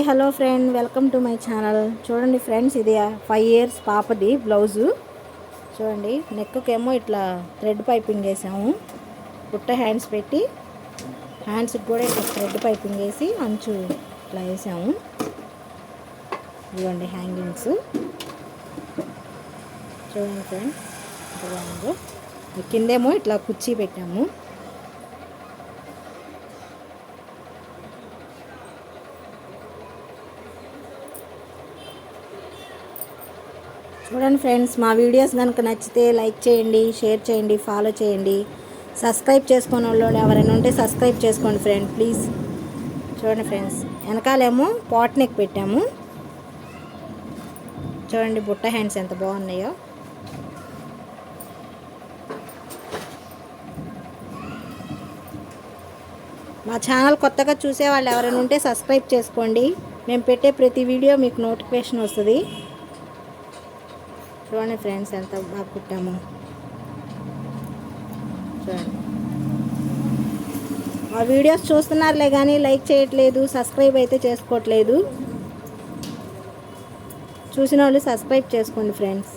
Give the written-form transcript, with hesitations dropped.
Hello friend, welcome to my channel. చూడండి friends, ఇది 5 years పాపది బ్లౌజు. చూడండి, నెక్కేమో ఇట్లా థ్రెడ్ పైపింగ్ వేసాము. బుట్ట హ్యాండ్స్ పెట్టి హ్యాండ్స్కి కూడా ఇట్లా థ్రెడ్ పైపింగ్ వేసి అంచు ఇట్లా వేసాము. ఇదిగోండి హ్యాంగింగ్స్. చూడండి ఫ్రెండ్స్, బాగుందో. కిందేమో ఇట్లా కుర్చీ పెట్టాము. చూడండి ఫ్రెండ్స్, మా వీడియోస్ కనుక నచ్చితే లైక్ చేయండి, షేర్ చేయండి, ఫాలో చేయండి. సబ్స్క్రైబ్ చేసుకునే వాళ్ళు ఎవరైనా ఉంటే సబ్స్క్రైబ్ చేసుకోండి ఫ్రెండ్, ప్లీజ్. చూడండి ఫ్రెండ్స్, వెనకాలేమో పాట్ నెక్ పెట్టాము. చూడండి బుట్ట హ్యాండ్స్ ఎంత బాగున్నాయో. మా ఛానల్ కొత్తగా చూసే వాళ్ళు ఎవరైనా ఉంటే సబ్స్క్రైబ్ చేసుకోండి. మేము పెట్టే ప్రతి వీడియో మీకు నోటిఫికేషన్ వస్తుంది. చూడండి ఫ్రెండ్స్, ఎంత బాగా కుట్టాము. చూడండి, మా వీడియోస్ చూస్తున్నారులే కానీ లైక్ చేయట్లేదు, సబ్స్క్రైబ్ అయితే చేసుకోవట్లేదు. చూసిన వాళ్ళు సబ్స్క్రైబ్ చేసుకోండి ఫ్రెండ్స్.